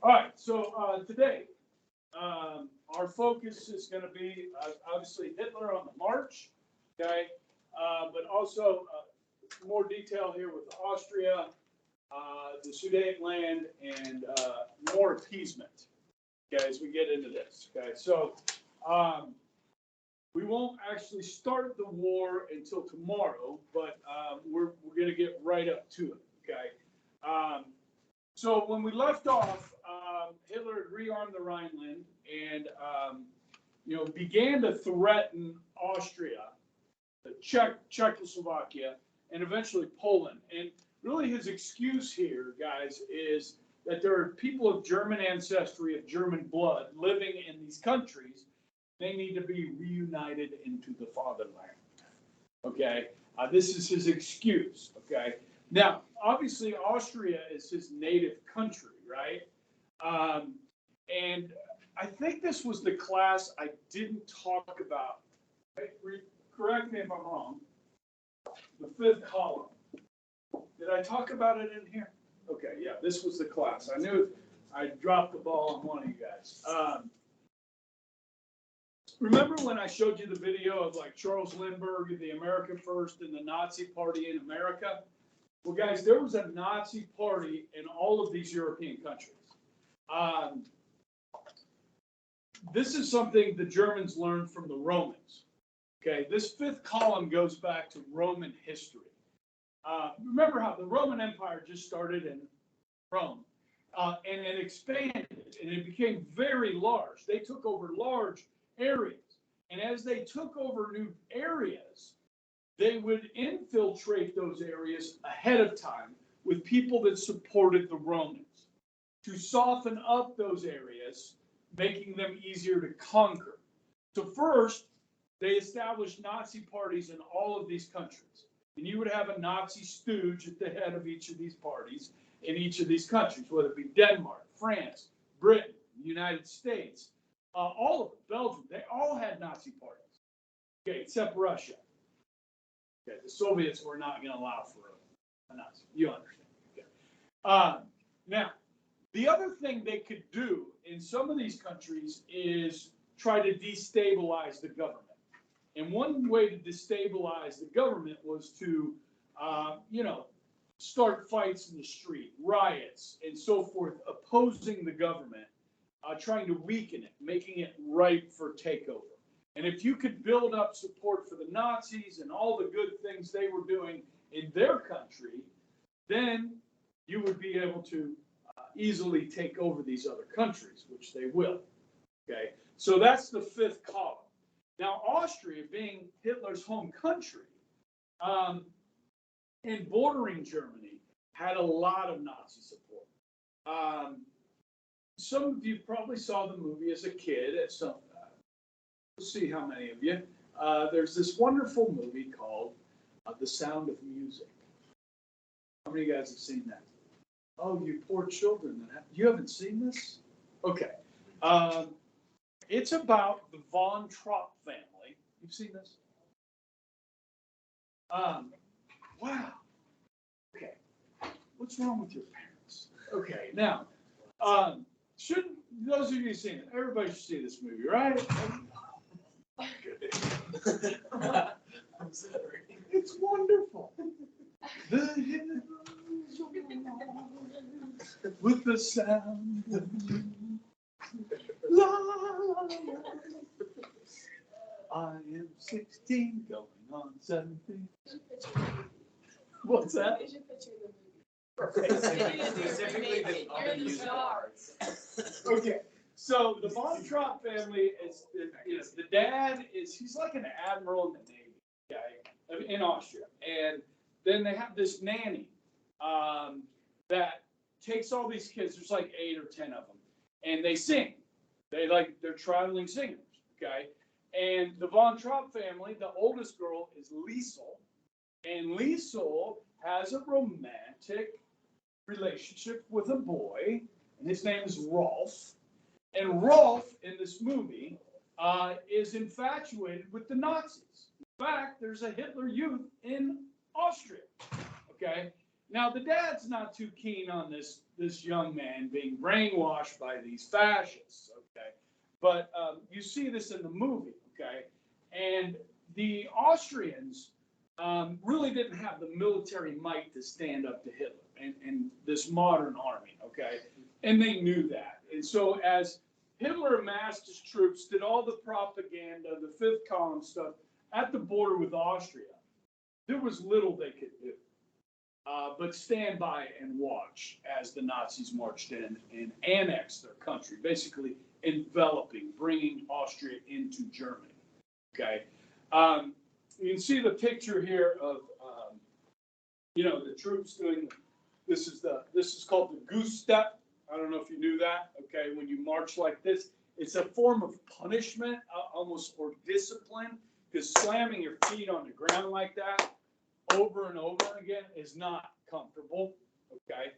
All right, so today our focus is going to be obviously Hitler on the march, okay, but also more detail here with Austria, the Sudetenland, and more appeasement, okay, as we get into this, okay. So we won't actually start the war until tomorrow, but we're going to get right up to it, okay. So when we left off, Hitler had rearmed the Rhineland and, began to threaten Austria, Czechoslovakia, and eventually Poland. And really his excuse here, guys, is that there are people of German ancestry, of German blood, living in these countries. They need to be reunited into the fatherland. Okay? This is his excuse. Okay? Now, obviously, Austria is his native country, right? And I think this was the class I didn't talk about. Right? Correct me if I'm wrong. The fifth column. Did I talk about it in here? Okay, yeah, this was the class. I knew I dropped the ball on one of you guys. Remember when I showed you the video of like Charles Lindbergh, the America First, and the Nazi Party in America? Well, guys, there was a Nazi party in all of these European countries. This is something the Germans learned from the Romans. Okay, this fifth column goes back to Roman history. Remember how the Roman Empire just started in Rome, and it expanded, and it became very large. They took over large areas, and as they took over new areas, they would infiltrate those areas ahead of time with people that supported the Romans to soften up those areas, making them easier to conquer. So first, they established Nazi parties in all of these countries. And you would have a Nazi stooge at the head of each of these parties in each of these countries, whether it be Denmark, France, Britain, United States, all of them, Belgium, they all had Nazi parties, okay, except Russia. Okay, the Soviets were not going to allow for a Nazi. You understand. Okay. Now, the other thing they could do in some of these countries is try to destabilize the government. And one way to destabilize the government was to, start fights in the street, riots, and so forth, opposing the government, trying to weaken it, making it ripe for takeover. And if you could build up support for the Nazis and all the good things they were doing in their country, then you would be able to easily take over these other countries, which they will. Okay, so that's the fifth column. Now, Austria, being Hitler's home country, and bordering Germany, had a lot of Nazi support. Some of you probably saw the movie as a kid. At some, we'll see how many of you. There's this wonderful movie called The Sound of Music. How many of you guys have seen that? Oh, you poor children. You haven't seen this? Okay. It's about the Von Trapp family. You've seen this? Wow. Okay. What's wrong with your parents? Okay. Now, shouldn't those of you who've seen it, everybody should see this movie, right? I'm sorry. It's wonderful. With the sound of music. La, la, la. I am 16, going on 17. What's that? Okay, so the Von Trapp family is, the dad is, he's like an admiral in the Navy, okay, in Austria. And then they have this nanny that takes all these kids, there's like 8 or 10 of them, and they sing. They're traveling singers, okay? And the Von Trapp family, the oldest girl is Liesel, and Liesel has a romantic relationship with a boy, and his name is Rolf. And Rolf, in this movie, is infatuated with the Nazis. In fact, there's a Hitler Youth in Austria, okay? Now, the dad's not too keen on this young man being brainwashed by these fascists, okay? But you see this in the movie, okay? And the Austrians really didn't have the military might to stand up to Hitler and this modern army, okay? And they knew that. And so as Hitler amassed his troops, did all the propaganda, the fifth column stuff at the border with Austria, there was little they could do. But stand by and watch as the Nazis marched in and annexed their country, basically enveloping, bringing Austria into Germany. Okay, you can see the picture here of the troops doing. This is called the goose step. I don't know if you knew that. Okay, when you march like this, it's a form of punishment, almost, or discipline, because slamming your feet on the ground like that over and over again is not comfortable. Okay,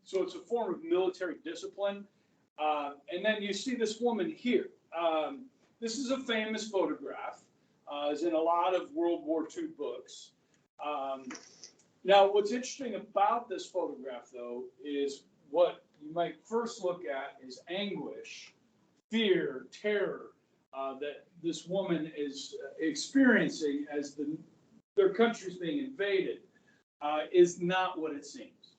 so it's a form of military discipline. And then you see this woman here. This is a famous photograph. It's in a lot of World War II books. Now, what's interesting about this photograph, though, is what you might first look at is anguish, fear, terror that this woman is experiencing as their country's being invaded, is not what it seems.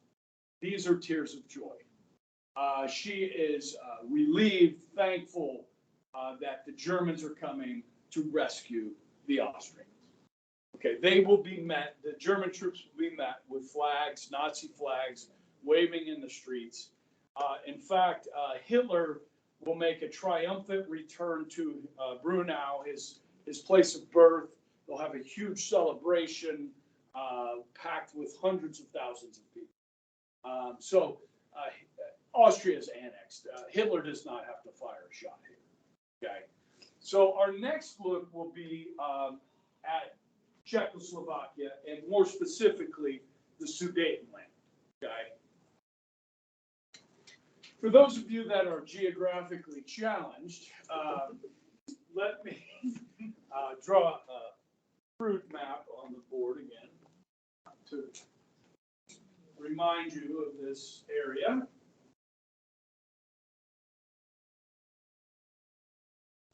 These are tears of joy. She is relieved, thankful that the Germans are coming to rescue the Austrians. Okay, they will be met, the German troops will be met with flags, Nazi flags, waving in the streets. In fact, Hitler will make a triumphant return to Brunau, his place of birth. They'll have a huge celebration packed with hundreds of thousands of people. So Austria is annexed. Hitler does not have to fire a shot here. Okay. So our next look will be at Czechoslovakia, and more specifically, the Sudetenland. Okay. For those of you that are geographically challenged, let me draw a crude map on the board again to remind you of this area.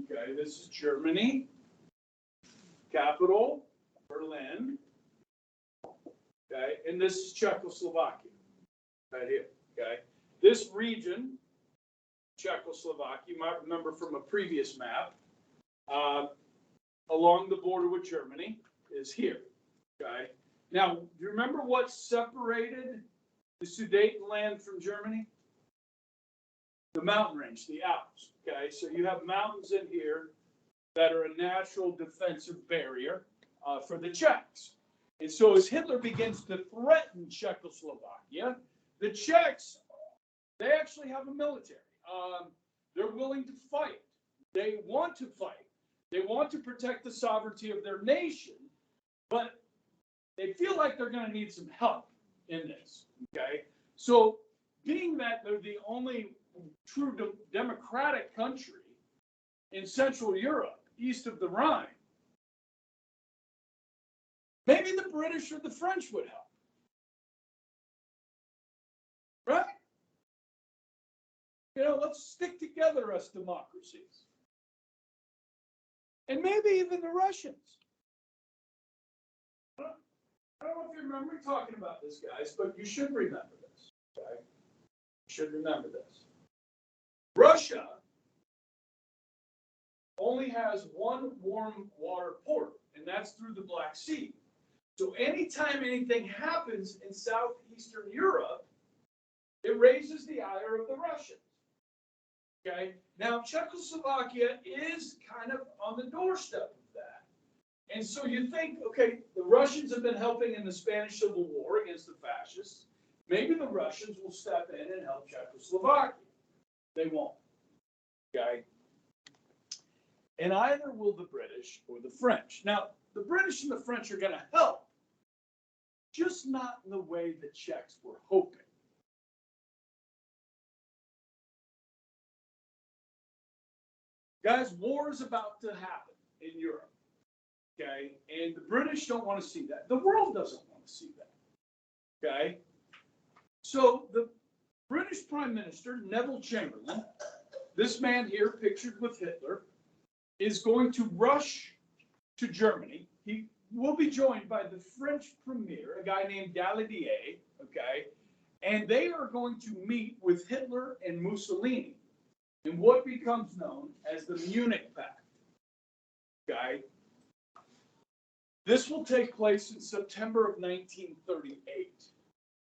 Okay, this is Germany, capital, Berlin. Okay, and this is Czechoslovakia, right here. Okay, this region, Czechoslovakia, you might remember from a previous map, along the border with Germany, is here. Okay, now do you remember what separated the Sudetenland from Germany? The mountain range, the Alps. Okay, so you have mountains in here that are a natural defensive barrier for the Czechs. And so as Hitler begins to threaten Czechoslovakia, the Czechs, they actually have a military. They're willing to fight. They want to fight. They want to protect the sovereignty of their nation, but they feel like they're going to need some help in this. Okay, so being that they're the only true democratic country in Central Europe, east of the Rhine, maybe the British or the French would help. Right? Let's stick together as democracies. And maybe even the Russians. I don't know if you remember talking about this, guys, but you should remember this. Okay? You should remember this. Russia only has one warm water port, and that's through the Black Sea. So anytime anything happens in southeastern Europe, it raises the ire of the Russians. Okay? Now, Czechoslovakia is kind of on the doorstep of that. And so you think, okay, the Russians have been helping in the Spanish Civil War against the fascists. Maybe the Russians will step in and help Czechoslovakia. They won't. Okay? And either will the British or the French. Now, the British and the French are going to help, just not in the way the Czechs were hoping. Guys, war is about to happen in Europe. Okay? And the British don't want to see that. The world doesn't want to see that. Okay? So the British Prime Minister, Neville Chamberlain, this man here pictured with Hitler, is going to rush to Germany. He will be joined by the French premier, a guy named Daladier, okay? And they are going to meet with Hitler and Mussolini in what becomes known as the Munich Pact, okay? This will take place in September of 1938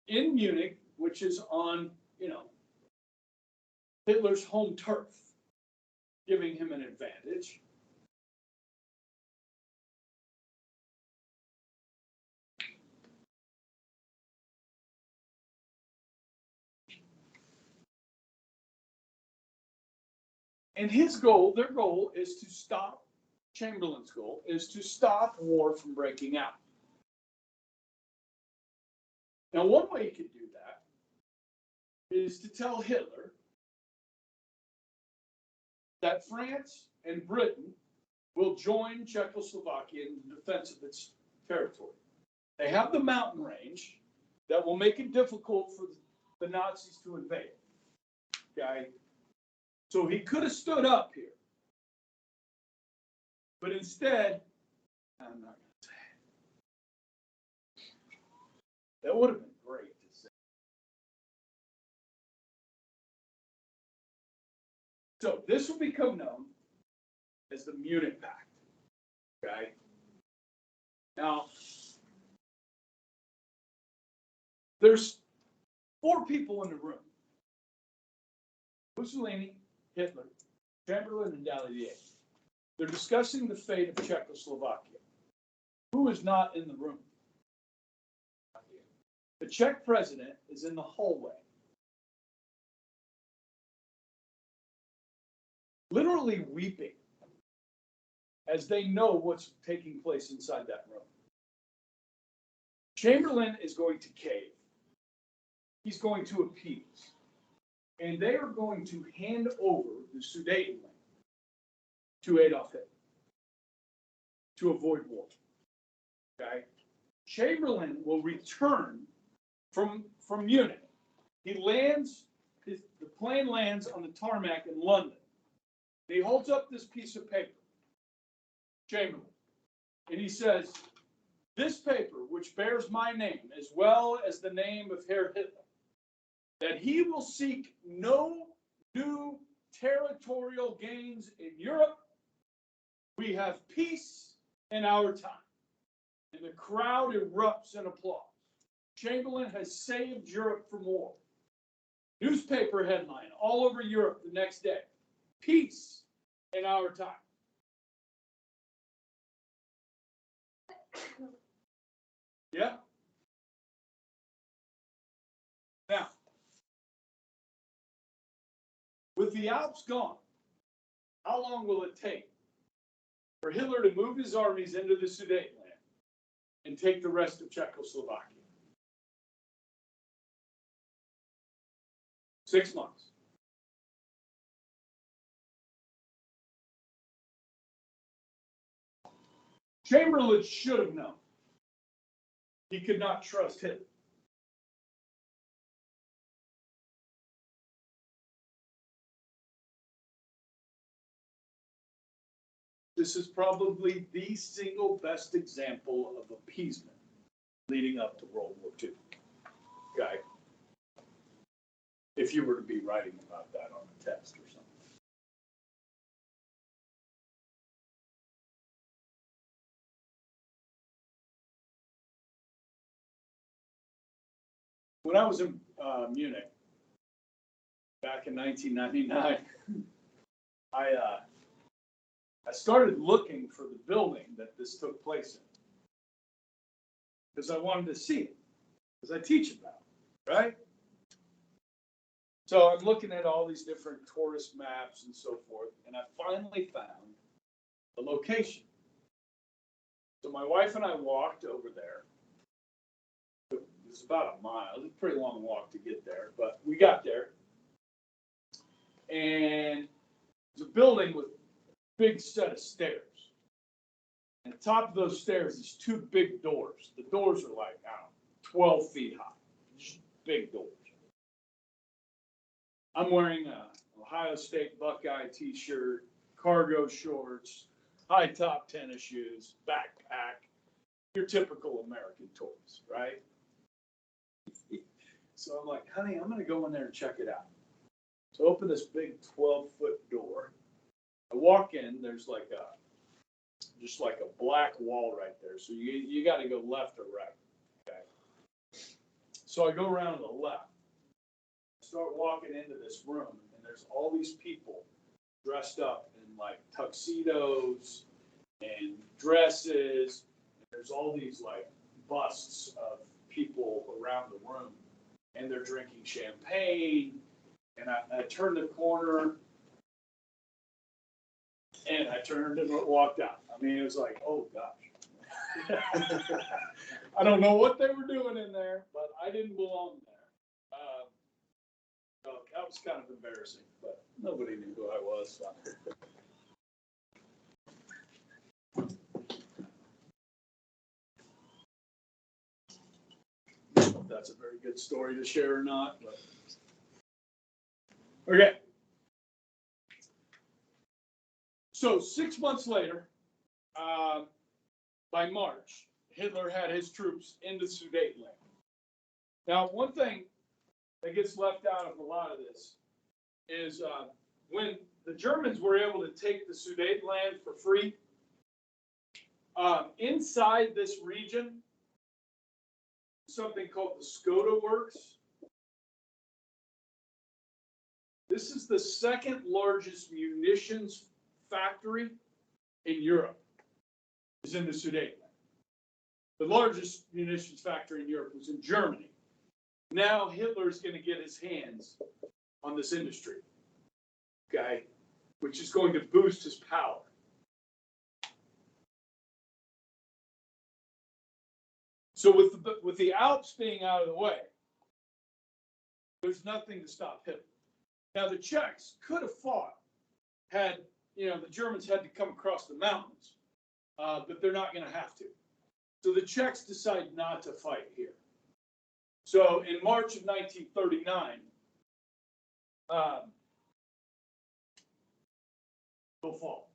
in Munich, which is on, Hitler's home turf, giving him an advantage. And their goal is to stop, Chamberlain's goal is to stop war from breaking out. Now, one way you could do that is to tell Hitler that France and Britain will join Czechoslovakia in the defense of its territory. They have the mountain range that will make it difficult for the Nazis to invade. Okay? So he could have stood up here. But instead, I'm not going to say it. That would have been great to say. So this will become known as the Munich Pact. Okay? Now, there's 4 people in the room. Mussolini, Hitler, Chamberlain, and Daladier. They're discussing the fate of Czechoslovakia. Who is not in the room? The Czech president is in the hallway, literally weeping as they know what's taking place inside that room. Chamberlain is going to cave. He's going to appease. And they are going to hand over the Sudetenland to Adolf Hitler to avoid war. Okay? Chamberlain will return from Munich. He lands, the plane lands on the tarmac in London. And he holds up this piece of paper, Chamberlain, and he says, "This paper, which bears my name, as well as the name of Herr Hitler, that he will seek no new territorial gains in Europe. We have peace in our time." And the crowd erupts in applause. Chamberlain has saved Europe from war. Newspaper headline all over Europe the next day: "Peace in our time." Yeah. Now, with the Alps gone, how long will it take for Hitler to move his armies into the Sudetenland and take the rest of Czechoslovakia? 6 months. Chamberlain should have known he could not trust Hitler. This is probably the single best example of appeasement leading up to World War II. Okay? If you were to be writing about that on a test or something. When I was in Munich back in 1999, I started looking for the building that this took place in because I wanted to see it, because I teach about it, right? So I'm looking at all these different tourist maps and so forth, and I finally found the location. So my wife and I walked over there. It was about a mile. It was a pretty long walk to get there, but we got there. And it was a building with big set of stairs. And at the top of those stairs is 2 big doors. The doors are like, I don't know, 12 feet high. big doors. I'm wearing a Ohio State Buckeye t-shirt, cargo shorts, high top tennis shoes, backpack, your typical American toys, right? So I'm like, honey, I'm going to go in there and check it out. So I open this big 12-foot door. I walk in, there's just like a black wall right there. So you got to go left or right. Okay. So I go around to the left. Start walking into this room, and there's all these people dressed up in like tuxedos and dresses. There's all these like busts of people around the room, and they're drinking champagne. And I turned the corner, and I turned and walked out. I mean, it was like, oh gosh. I don't know what they were doing in there, but I didn't belong there. So that was kind of embarrassing, but nobody knew who I was. I don't know if that's a very good story to share or not, but okay. So 6 months later, by March, Hitler had his troops into Sudetenland. Now, one thing that gets left out of a lot of this is when the Germans were able to take the Sudetenland for free, inside this region, something called the Skoda Works. This is the second largest munitions factory in Europe. Is in the Sudetenland. The largest munitions factory in Europe was in Germany. Now Hitler's going to get his hands on this industry, okay, which is going to boost his power. So with the Alps being out of the way, there's nothing to stop Hitler. Now the Czechs could have fought had, the Germans had to come across the mountains, but they're not going to have to. So the Czechs decide not to fight here. So in March of 1939, they'll fall.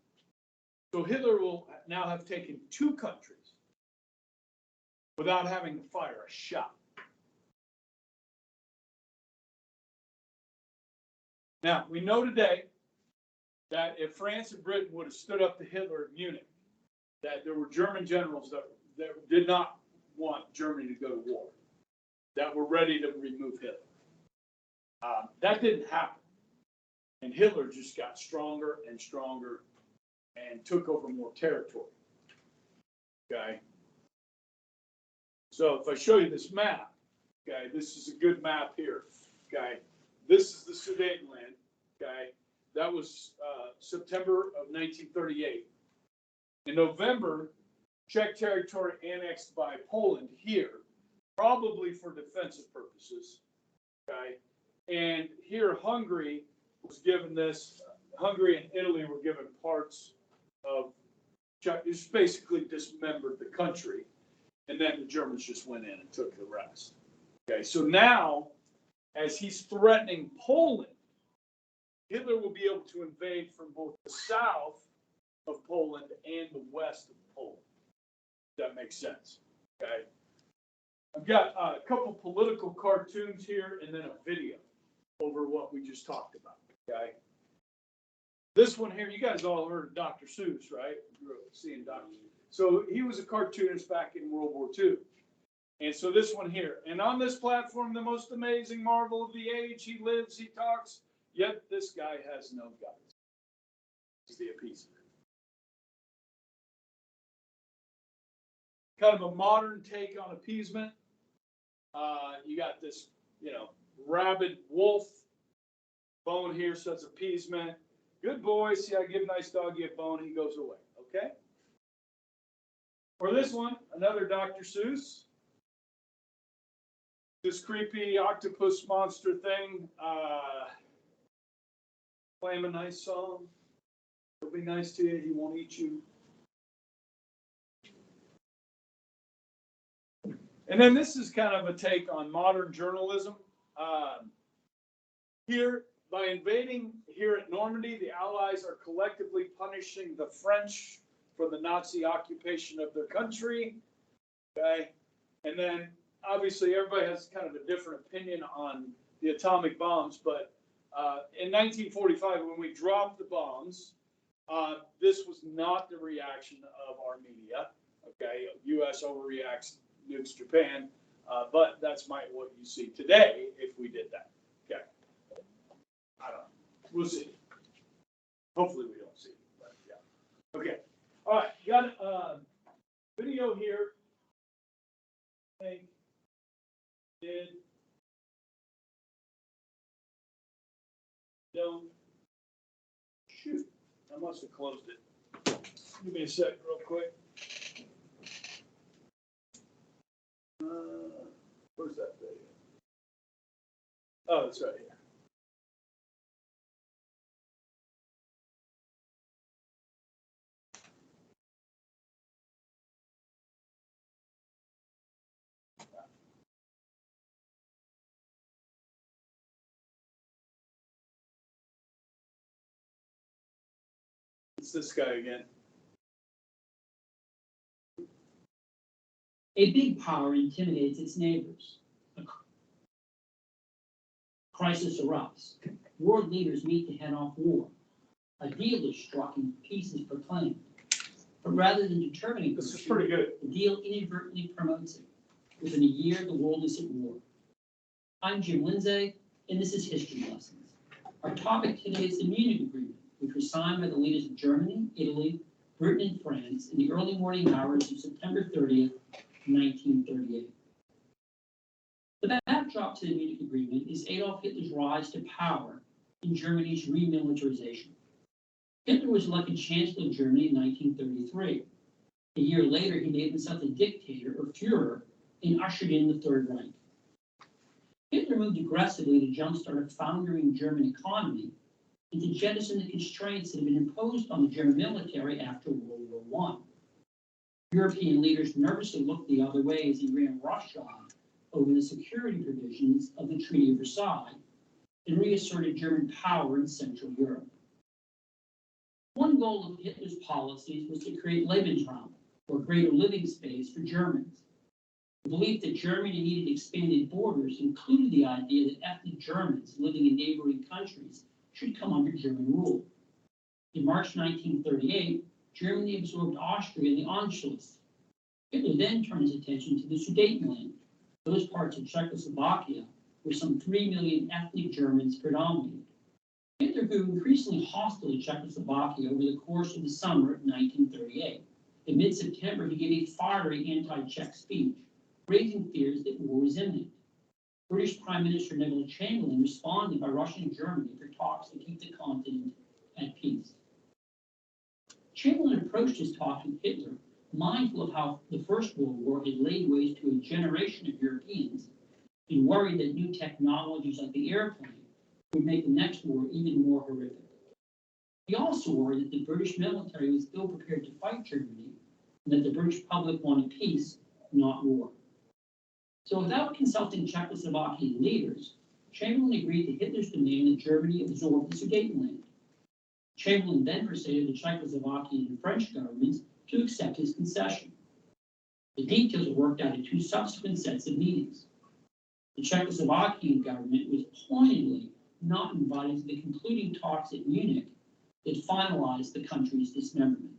So Hitler will now have taken 2 countries without having to fire a shot. Now, we know today that if France and Britain would have stood up to Hitler at Munich, that there were German generals that did not want Germany to go to war, that were ready to remove Hitler. That didn't happen. And Hitler just got stronger and stronger and took over more territory. Okay? So if I show you this map, okay, this is a good map here. Okay? This is the Sudetenland. Okay? That was September of 1938. In November, Czech territory annexed by Poland here, probably for defensive purposes. Okay? And here Hungary was given this. Hungary and Italy were given parts of Czech. Just basically dismembered the country. And then the Germans just went in and took the rest. Okay, so now, as he's threatening Poland, Hitler will be able to invade from both the south of Poland and the west of Poland. If that makes sense. Okay. I've got a couple political cartoons here and then a video over what we just talked about. Okay. This one here, you guys all heard of Dr. Seuss, right? You grew up seeing Dr. Seuss. So he was a cartoonist back in World War II. And so this one here, and on this platform, the most amazing marvel of the age, he lives, he talks, yet this guy has no guts. He's the appeaser. Kind of a modern take on appeasement. You got this, rabid wolf bone here, so that's appeasement. Good boy, see, I give a nice doggy a bone, he goes away, okay? Or this one, another Dr. Seuss. This creepy octopus monster thing, play him a nice song. He'll be nice to you, he won't eat you. And then this is kind of a take on modern journalism. Here, by invading here at Normandy, the Allies are collectively punishing the French for the Nazi occupation of their country. Okay, and then obviously everybody has kind of a different opinion on the atomic bombs, but in 1945, when we dropped the bombs, this was not the reaction of our media. Okay, U.S. overreacts, nukes Japan, but that's what you see today if we did that. Okay, I don't know. We'll see. Hopefully we don't see it, but yeah. Okay, all right. Got a video here. I think did don't shoot. I must have closed it. Give me a sec, real quick. Where's that video? Oh, it's right here. It's this guy again. A big power intimidates its neighbors. A crisis erupts. World leaders meet to head off war. A deal is struck and peace is proclaimed. But rather than determining This is pretty good. the deal inadvertently promotes it. Within a year, the world is at war. I'm Jim Lindsay, and this is History Lessons. Our topic today is the Munich Agreement, which was signed by the leaders of Germany, Italy, Britain, and France in the early morning hours of September 30th, 1938. The backdrop to the Munich Agreement is Adolf Hitler's rise to power in Germany's remilitarization. Hitler was elected Chancellor of Germany in 1933. A year later, he made himself a dictator, or Führer, and ushered in the Third Reich. Hitler moved aggressively to jumpstart a foundering German economy and to jettison the constraints that had been imposed on the German military after World War I. European leaders nervously looked the other way as he ran roughshod over the security provisions of the Treaty of Versailles and reasserted German power in Central Europe. One goal of Hitler's policies was to create Lebensraum, or greater living space for Germans. The belief that Germany needed expanded borders included the idea that ethnic Germans living in neighboring countries should come under German rule. In March 1938, Germany absorbed Austria and the Anschluss. Hitler then turned his attention to the Sudetenland, those parts of Czechoslovakia where some 3 million ethnic Germans predominated. Hitler grew increasingly hostile to Czechoslovakia over the course of the summer of 1938. In mid-September, he gave a fiery anti-Czech speech, raising fears that war was imminent. British Prime Minister Neville Chamberlain responded by rushing Germany for talks to keep the continent at peace. Chamberlain approached his talks with Hitler, mindful of how the First World War had laid waste to a generation of Europeans, and worried that new technologies like the airplane would make the next war even more horrific. He also worried that the British military was ill prepared to fight Germany, and that the British public wanted peace, not war. So without consulting Czechoslovakian leaders, Chamberlain agreed to Hitler's demand that Germany absorb the Sudetenland. Chamberlain then persuaded the Czechoslovakian and French governments to accept his concession. The details were worked out in two subsequent sets of meetings. The Czechoslovakian government was pointedly not invited to the concluding talks at Munich that finalized the country's dismemberment.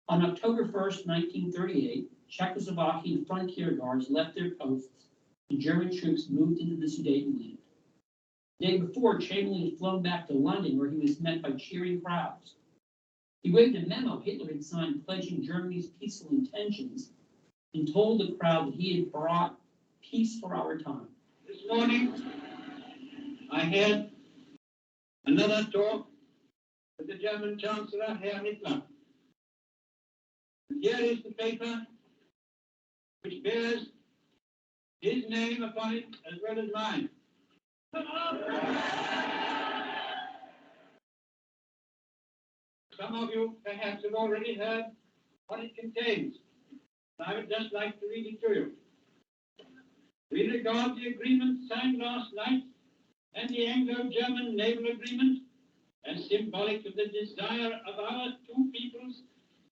On October 1st, 1938, Czechoslovakian frontier guards left their posts and German troops moved into the Sudetenland. The day before, Chamberlain had flown back to London, where he was met by cheering crowds. He waved a memo Hitler had signed pledging Germany's peaceful intentions and told the crowd that he had brought peace for our time. This morning, I had another talk with the German Chancellor, Hon Hitler. And here is the paper which bears his name upon it as well as mine. Some of you perhaps have already heard what it contains. I would just like to read it to you. We regard the agreement signed last night the Anglo-German naval agreement as symbolic of the desire of our two peoples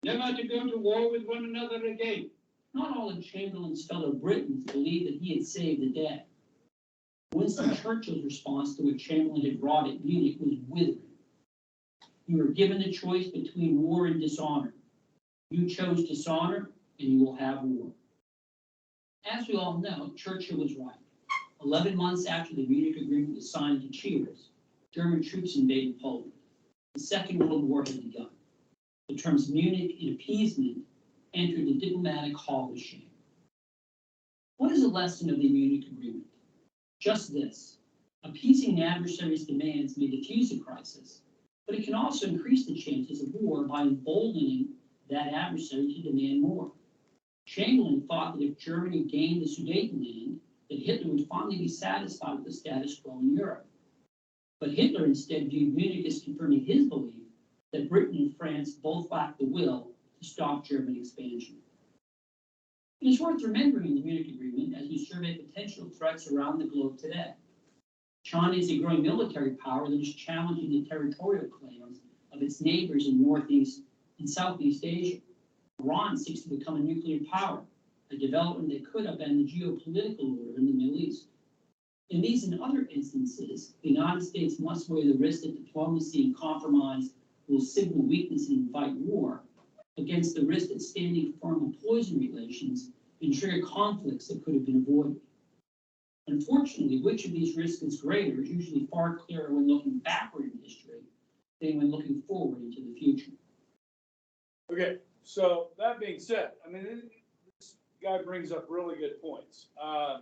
never to go to war with one another again. Not all of Chamberlain's fellow Britons believed that he had saved the day. Winston Churchill's response to what Chamberlain had wrought at Munich was withering. You were given the choice between war and dishonor. You chose dishonor, and you will have war. As we all know, Churchill was right. 11 months after the Munich Agreement was signed to cheers, German troops invaded Poland. The Second World War had begun. The terms Munich and appeasement entered the diplomatic hall of shame. What is the lesson of the Munich Agreement? Just this: appeasing an adversary's demands may diffuse a crisis, but it can also increase the chances of war by emboldening that adversary to demand more. Chamberlain thought that if Germany gained the Sudetenland, that Hitler would finally be satisfied with the status quo in Europe. But Hitler instead viewed Munich as confirming his belief that Britain and France both lacked the will to stop German expansion. It is worth remembering the Munich Agreement as we survey potential threats around the globe today. China is a growing military power that is challenging the territorial claims of its neighbors in Northeast and Southeast Asia. Iran seeks to become a nuclear power, a development that could upend the geopolitical order in the Middle East. In these and other instances, the United States must weigh the risk that diplomacy and compromise will signal weakness and invite war, against the risk that standing firm will poison relations and trigger conflicts that could have been avoided. Unfortunately, which of these risks is greater is usually far clearer when looking backward in history than when looking forward into the future. Okay, so that being said, I mean, this guy brings up really good points. I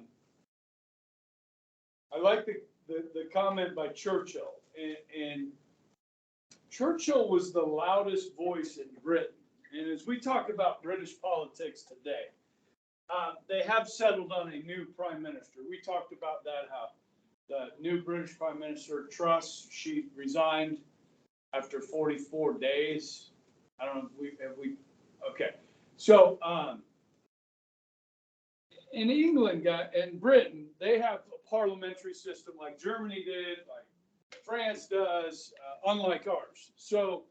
like the comment by Churchill, and Churchill was the loudest voice in Britain. And as we talk about British politics today, they have settled on a new prime minister. We talked about that, how the new British prime minister, Truss, she resigned after 44 days. I don't know if we okay. So in England and Britain, they have a parliamentary system like Germany did, like France does, unlike ours. So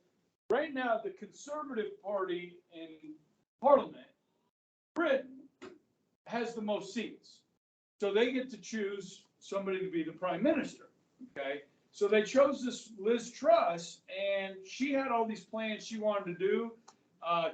right now, the Conservative Party in Parliament, Britain, has the most seats. So they get to choose somebody to be the prime minister, okay? So they chose this Liz Truss, and she had all these plans she wanted to do,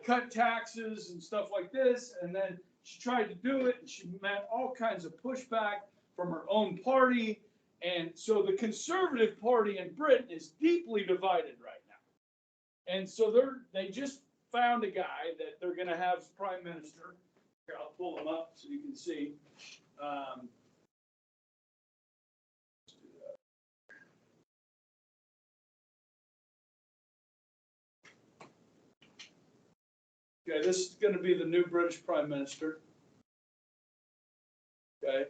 cut taxes and stuff like this, and then she tried to do it, and she met all kinds of pushback from her own party, and so the Conservative Party in Britain is deeply divided right now. And so they just found a guy that they're going to have prime minister. Here, I'll pull him up so you can see. Okay, this is going to be the new British prime minister. Okay,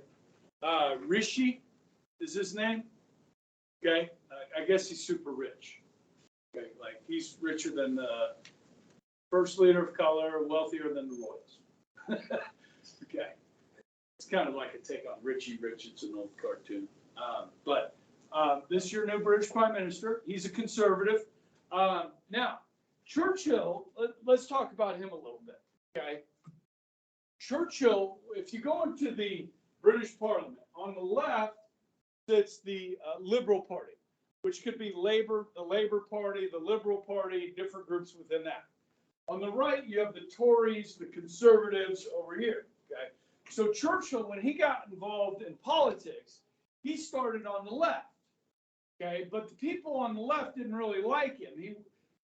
Rishi is his name. Okay, I guess he's super rich. Okay, like he's richer than the first leader of color, wealthier than the royals. Okay, it's kind of like a take on Richie Rich. It's an old cartoon. But this is your new British prime minister. He's a conservative. Now, Churchill, let's talk about him a little bit. Okay, Churchill, if you go into the British Parliament, on the left sits the Liberal Party, which could be Labour, the Labour Party, the Liberal Party, different groups within that. On the right, you have the Tories, the Conservatives over here, okay? So Churchill, when he got involved in politics, he started on the left, okay? But the people on the left didn't really like him.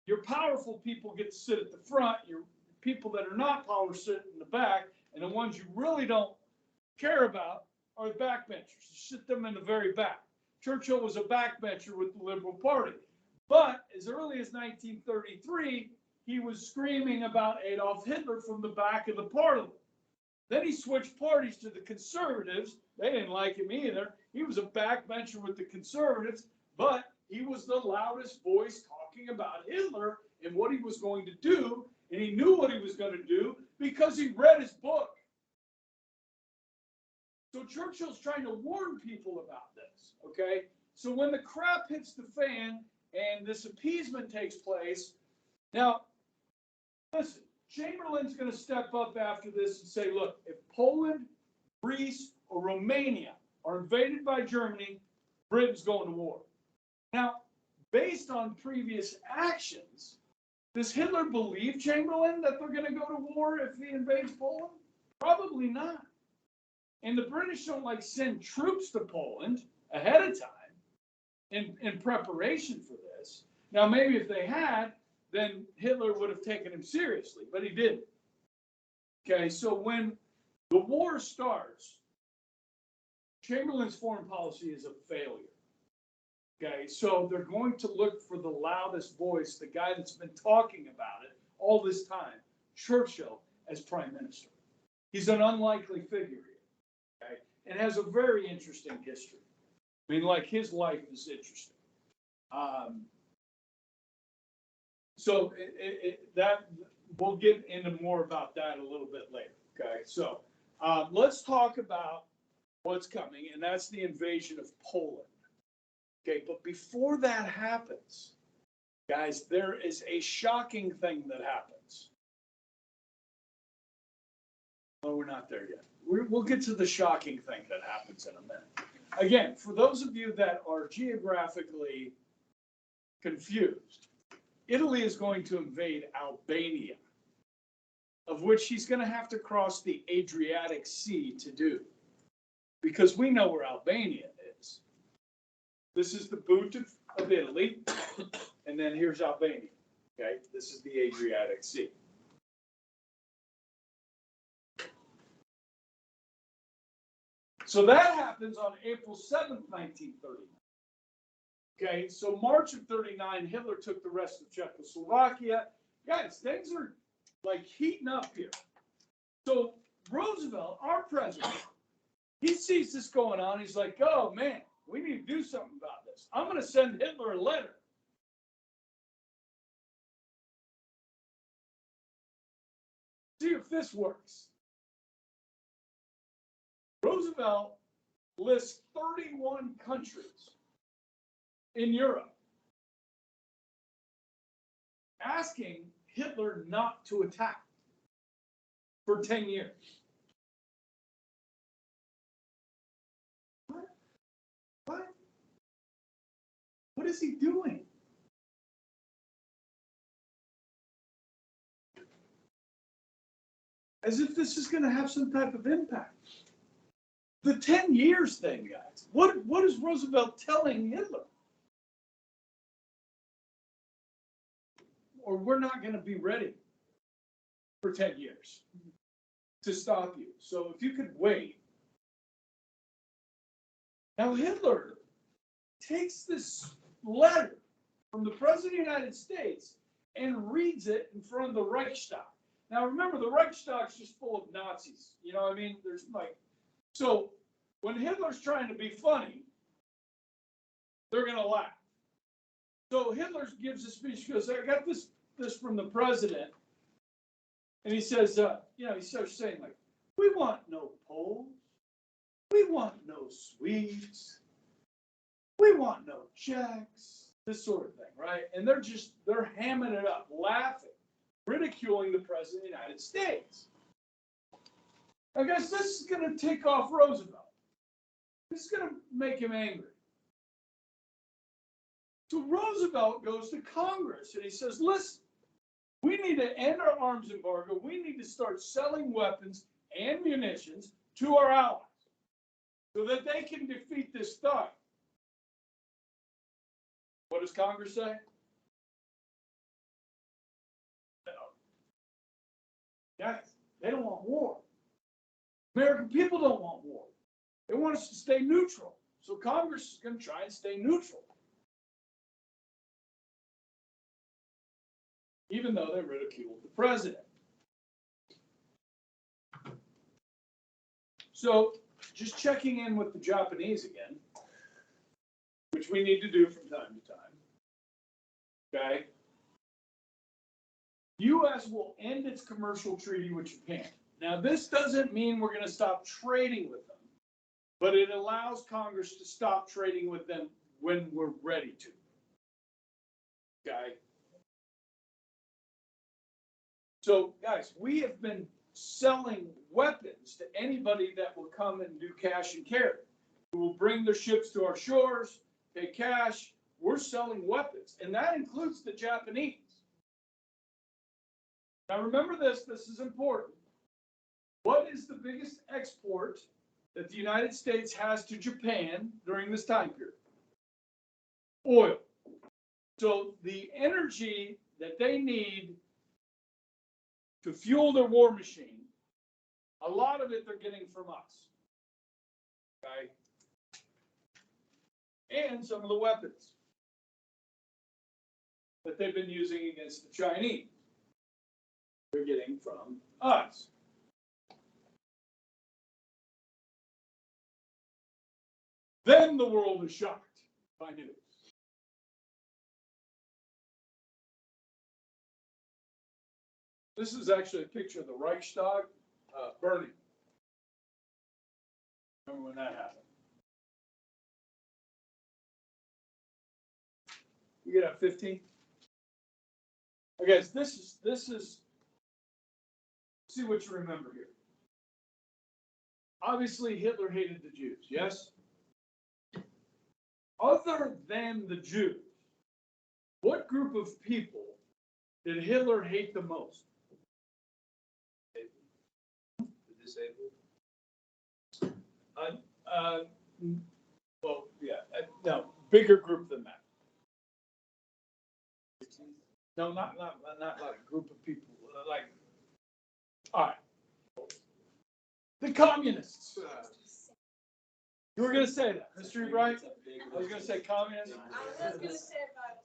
Your powerful people get to sit at the front, your people that are not powerful sit in the back, and the ones you really don't care about are the backbenchers. You sit them in the very back. Churchill was a backbencher with the Liberal Party. But as early as 1933, he was screaming about Adolf Hitler from the back of the parliament. Then he switched parties to the Conservatives. They didn't like him either. He was a backbencher with the Conservatives, but he was the loudest voice talking about Hitler and what he was going to do, and he knew what he was going to do because he read his book. So Churchill's trying to warn people about this, okay? So when the crap hits the fan and this appeasement takes place, now, listen, Chamberlain's going to step up after this and say, look, if Poland, Greece, or Romania are invaded by Germany, Britain's going to war. Now, based on previous actions, does Hitler believe Chamberlain that they're going to go to war if he invades Poland? Probably not. And the British don't like send troops to Poland ahead of time in preparation for this. Now, maybe if they had, then Hitler would have taken him seriously, but he didn't. Okay, so when the war starts, Chamberlain's foreign policy is a failure. Okay, so they're going to look for the loudest voice, the guy that's been talking about it all this time, Churchill, as prime minister. He's an unlikely figure here, okay, and has a very interesting history. I mean, like, his life is interesting. So that we'll get into more about that a little bit later. Okay, so let's talk about what's coming, and that's the invasion of Poland. Okay, but before that happens, guys, there is a shocking thing that happens. Well, we're not there yet. We'll get to the shocking thing that happens in a minute. Again, for those of you that are geographically confused, Italy is going to invade Albania, of which he's going to have to cross the Adriatic Sea to do, because we know where Albania is. This is the boot of Italy, and then here's Albania. Okay, this is the Adriatic Sea. So that happens on April 7th, 1939. Okay, so March of 39, Hitler took the rest of Czechoslovakia. Guys, things are like heating up here. So Roosevelt, our president, he sees this going on. He's like, oh man, we need to do something about this. I'm going to send Hitler a letter. See if this works. Roosevelt lists 31 countries in Europe asking Hitler not to attack for 10 years. What? What is he doing? As if this is going to have some type of impact. The 10 years thing, guys. What is Roosevelt telling Hitler? Or we're not going to be ready for 10 years to stop you. So if you could wait. Now Hitler takes this letter from the President of the United States and reads it in front of the Reichstag. Now remember, the Reichstag's just full of Nazis. You know what I mean? There's like, so when Hitler's trying to be funny, they're going to laugh. So Hitler gives a speech, he goes, I got this from the president. And he says, he starts saying, like, we want no Poles. We want no Swedes. We want no Czechs. This sort of thing, right? And they're hamming it up, laughing, ridiculing the president of the United States. I guess this is going to tick off Roosevelt. This is going to make him angry. So Roosevelt goes to Congress and he says, listen, we need to end our arms embargo. We need to start selling weapons and munitions to our allies so that they can defeat this thug. What does Congress say? No. Guys, they don't want war. American people don't want war. They want us to stay neutral. So Congress is going to try and stay neutral. Even though they ridiculed the president. So just checking in with the Japanese again, which we need to do from time to time. Okay. U.S. will end its commercial treaty with Japan. Now, this doesn't mean we're going to stop trading with them, but it allows Congress to stop trading with them when we're ready to. Okay? So, guys, we have been selling weapons to anybody that will come and do cash and carry. Who will bring their ships to our shores, pay cash. We're selling weapons, and that includes the Japanese. Now, remember this is important. What is the biggest export that the United States has to Japan during this time period? Oil. So the energy that they need to fuel their war machine, a lot of it they're getting from us. Okay? And some of the weapons that they've been using against the Chinese, they're getting from us. Then the world is shocked by news. This is actually a picture of the Reichstag burning. Remember when that happened? You get up 15? Okay, so this is, see what you remember here. Obviously, Hitler hated the Jews, yes? Other than the Jews, what group of people did Hitler hate the most? The disabled. Well, yeah, no, bigger group than that. No, not like a group of people, like, all right. The communists. You were gonna say that, Mr. Wright? I was gonna say communists. I was gonna say about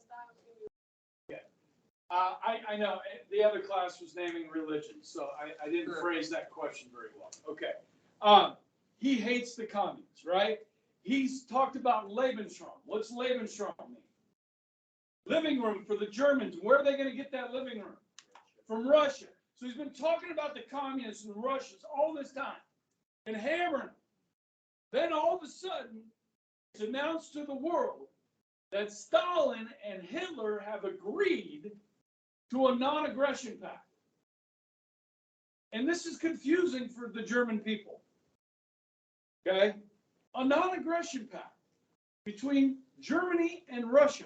I know, the other class was naming religions, so I didn't phrase that question very well. Okay. He hates the communists, right? He's talked about Lebensraum. What's Lebensraum mean? Living room for the Germans. Where are they going to get that living room? From Russia. So he's been talking about the communists and the Russians all this time and hammering them. Then all of a sudden, it's announced to the world that Stalin and Hitler have agreed to a non-aggression pact. And this is confusing for the German people. Okay? A non-aggression pact between Germany and Russia.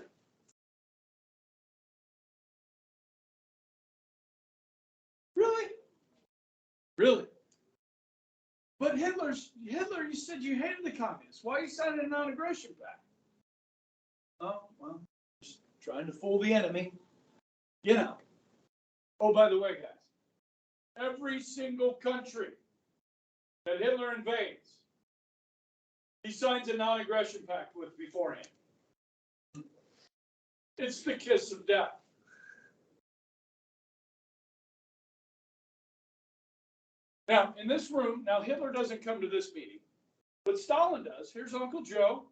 Really? Really? But Hitler, you said you hated the communists. Why are you signing a non-aggression pact? Oh, well, just trying to fool the enemy. You know. Oh, by the way, guys, every single country that Hitler invades, he signs a non-aggression pact with beforehand. It's the kiss of death. Now, in this room, now Hitler doesn't come to this meeting, but Stalin does. Here's Uncle Joe.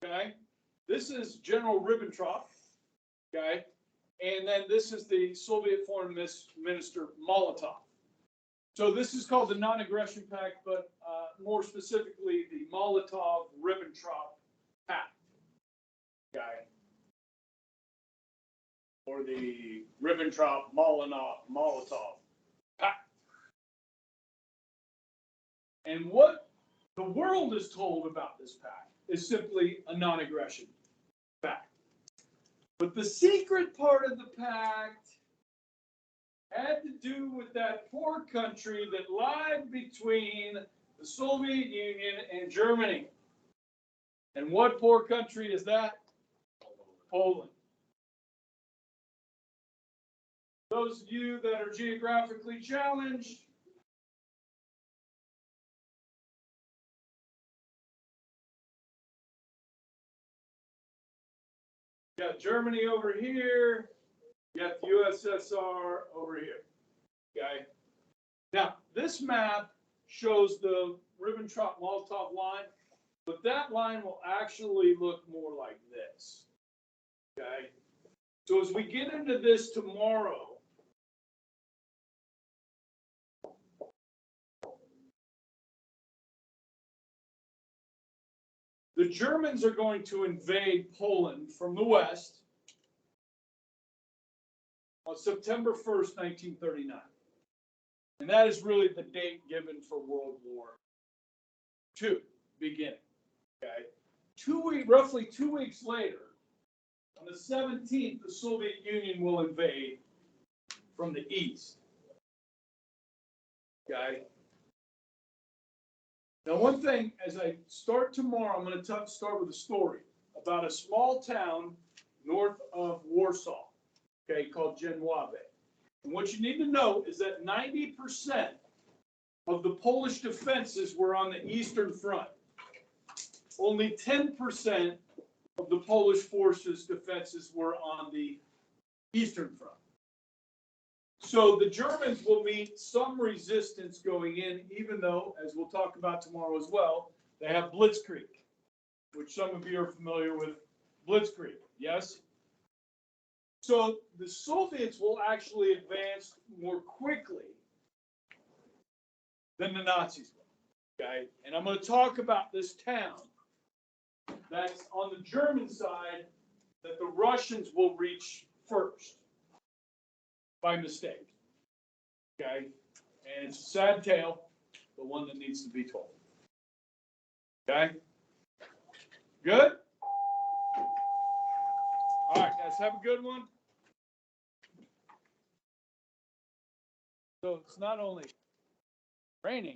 Okay. This is General Ribbentrop. Okay. And then this is the Soviet Foreign Minister Molotov. So this is called the Non-Aggression Pact, but more specifically, the Molotov-Ribbentrop Pact. Okay. Or the Ribbentrop-Molotov Pact. And what the world is told about this pact is simply a non-aggression pact. But the secret part of the pact had to do with that poor country that lied between the Soviet Union and Germany. And what poor country is that? Poland. Those of you that are geographically challenged, you got Germany over here, you got the USSR over here. Okay. Now, this map shows the Ribbentrop-Molotov line, but that line will actually look more like this. Okay. So as we get into this tomorrow, The Germans are going to invade Poland from the west on September 1st, 1939. And that is really the date given for World War II beginning. Okay? Roughly 2 weeks later, on the 17th, the Soviet Union will invade from the east. Okay? Now, one thing, as I start tomorrow, I'm going to start with a story about a small town north of Warsaw, okay, called Genoave. And what you need to know is that 90% of the Polish defenses were on the eastern front. Only 10% of the Polish forces' defenses were on the eastern front. So the Germans will meet some resistance going in, even though, as we'll talk about tomorrow as well, they have Blitzkrieg, which some of you are familiar with Blitzkrieg, yes? So the Soviets will actually advance more quickly than the Nazis will, okay? And I'm going to talk about this town that's on the German side that the Russians will reach first by mistake. Okay? And it's a sad tale, but one that needs to be told. Okay? Good? All right, guys, have a good one. So it's not only raining,